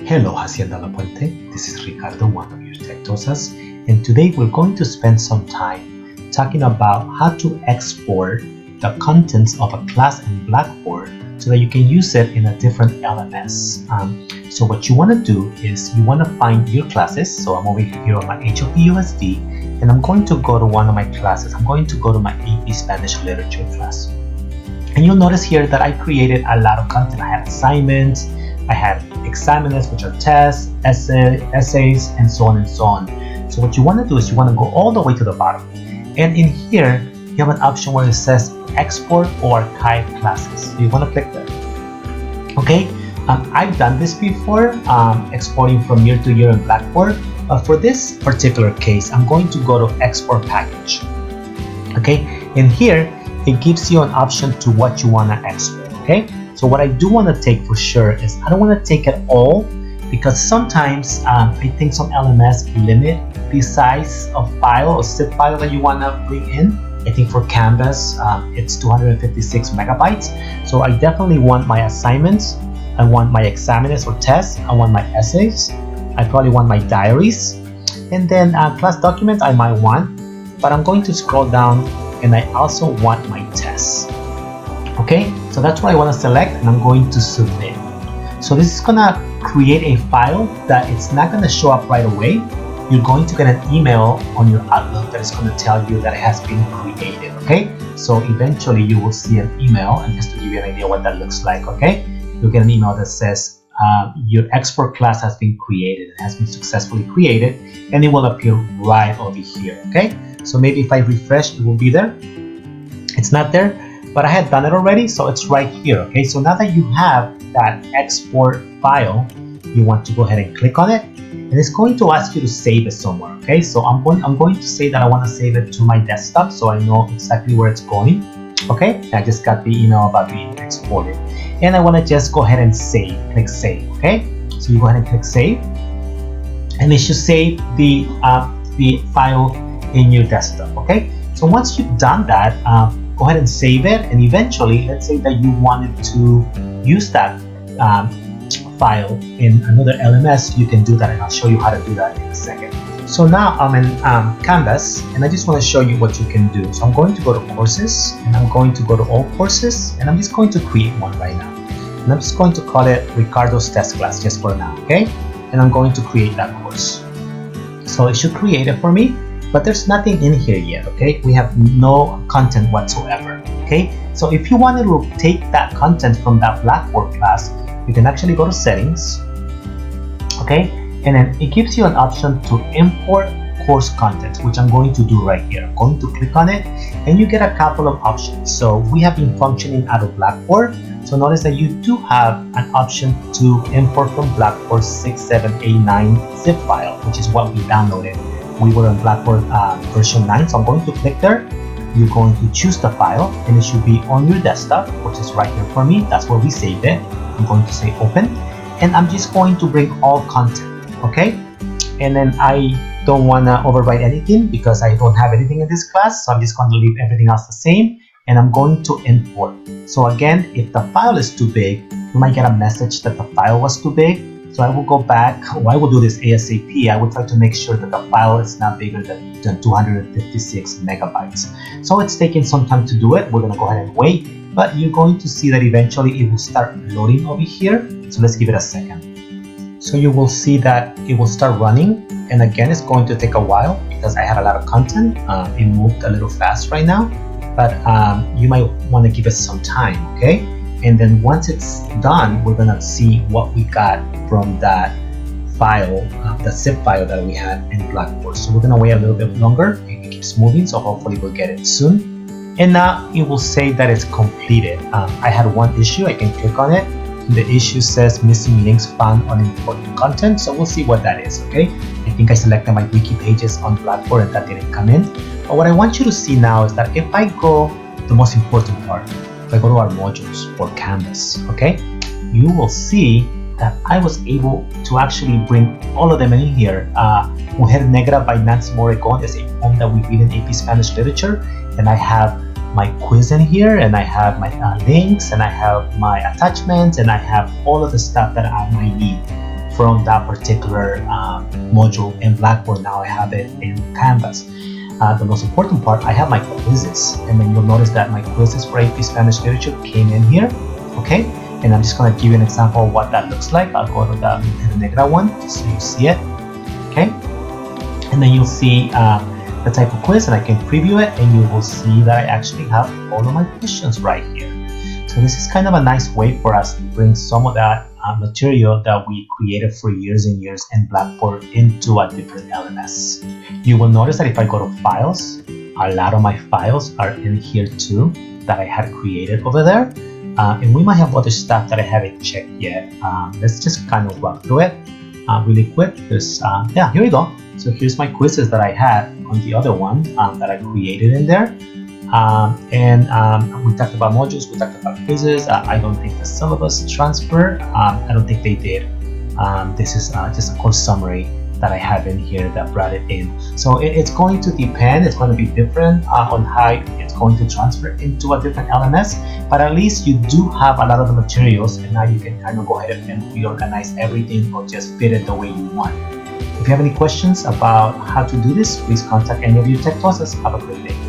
Hello, Hacienda La Puente. This is Ricardo, one of your tech tosas, and today we're going to spend some time talking about how to export the contents of a class in Blackboard so that you can use it in a different LMS. So what you want to do is you want to find your classes. So I'm over here on my HOPUSD, and I'm going to go to one of my classes. I'm going to go to my AP Spanish Literature class. And you'll notice here that I created a lot of content. I had assignments, I had examiners, which are tests, essays, and so on and so on. So what you want to do is you want to go all the way to the bottom. And in here, you have an option where it says export or archive classes. So you want to click that. Okay, I've done this before, exporting from year to year in Blackboard. But for this particular case, I'm going to go to export package. Okay, and here, it gives you an option to what you want to export. Okay. So what I do want to take for sure is I don't want to take it all, because sometimes I think some LMS limit the size of file or zip file that you want to bring in. I think for Canvas it's 256 megabytes. So I definitely want my assignments, I want my examiners or tests, I want my essays, I probably want my diaries, and then class documents I might want, but I'm going to scroll down and I also want my tests. Okay, so that's what I want to select, and I'm going to submit. So this is gonna create a file that it's not gonna show up right away. You're going to get an email on your Outlook that is going to tell you that it has been created. Okay, so eventually you will see an email, and just to give you an idea what that looks like, okay, you'll get an email that says your export class has been created, it has been successfully created, and it will appear right over here. Okay, so maybe if I refresh, it will be there. It's not there, but I had done it already, so it's right here. Okay, so now that you have that export file, you want to go ahead and click on it, and it's going to ask you to save it somewhere. Okay, so I'm going to say that I want to save it to my desktop, so I know exactly where it's going. Okay, I just got the email about being exported, and I want to just go ahead and save. Click save. Okay, so you go ahead and click save, and it should save the file in your desktop. Okay, so once you've done that, go ahead and save it, and eventually, let's say that you wanted to use that file in another LMS, you can do that, and I'll show you how to do that in a second. So now I'm in Canvas, and I just want to show you what you can do. So I'm going to go to courses, and I'm going to go to all courses, and I'm just going to create one right now. And I'm just going to call it Ricardo's Test Class just for now, okay? And I'm going to create that course. So it should create it for me, but there's nothing in here yet, okay? We have no content whatsoever, okay? So if you wanted to take that content from that Blackboard class, you can actually go to settings, okay? And then it gives you an option to import course content, which I'm going to do right here. I'm going to click on it, and you get a couple of options. So we have been functioning out of Blackboard. So notice that you do have an option to import from Blackboard 6789 zip file, which is what we downloaded. We were on Blackboard version 9, so I'm going to click there. You're going to choose the file, and it should be on your desktop, which is right here for me. That's where we saved it. I'm going to say open, and I'm just going to bring all content, okay? And then I don't want to overwrite anything because I don't have anything in this class, so I'm just going to leave everything else the same, and I'm going to import. So again, if the file is too big, you might get a message that the file was too big. So I will go back, or I will do this ASAP. I will try to make sure that the file is not bigger than 256 megabytes. So it's taking some time to do it. We're going to go ahead and wait, but you're going to see that eventually it will start loading over here. So let's give it a second. So you will see that it will start running, and again, it's going to take a while because I had a lot of content. It moved a little fast right now, but you might want to give it some time, okay? And then once it's done, we're gonna see what we got from that file, the zip file that we had in Blackboard. So we're gonna wait a little bit longer. It keeps moving, so hopefully we'll get it soon. And now it will say that it's completed. I had one issue. I can click on it. The issue says missing links found on important content. So we'll see what that is, okay? I think I selected my wiki pages on Blackboard and that didn't come in. But what I want you to see now is that if I go, the most important part, if I go to our modules for Canvas, okay, you will see that I was able to actually bring all of them in here. Mujer Negra by Nancy Moregon is a poem that we read in AP Spanish Literature, and I have my quiz in here, and I have my links, and I have my attachments, and I have all of the stuff that I might need from that particular module in Blackboard. Now I have it in Canvas. The most important part, I have my quizzes, and then you'll notice that my quizzes for AP Spanish Literature came in here, okay? And I'm just going to give you an example of what that looks like. I'll go to the Negra one just so you see it, okay? And then you'll see the type of quiz, and I can preview it, and you will see that I actually have all of my questions right here. So this is kind of a nice way for us to bring some of that material that we created for years and years in Blackboard into a different LMS. You will notice that if I go to Files, a lot of my files are in here too that I had created over there. And we might have other stuff that I haven't checked yet. Let's just kind of walk through it really quick. Yeah, here we go. So here's my quizzes that I had on the other one that I created in there. We talked about modules, we talked about quizzes. I don't think the syllabus transfer, I don't think they did. This is just a course summary that I have in here that brought it in. So it's going to depend, it's going to be different on how it's going to transfer into a different LMS, but at least you do have a lot of the materials, and now you can kind of go ahead and reorganize everything or just fit it the way you want. If you have any questions about how to do this, please contact any of your tech bosses. Have a great day.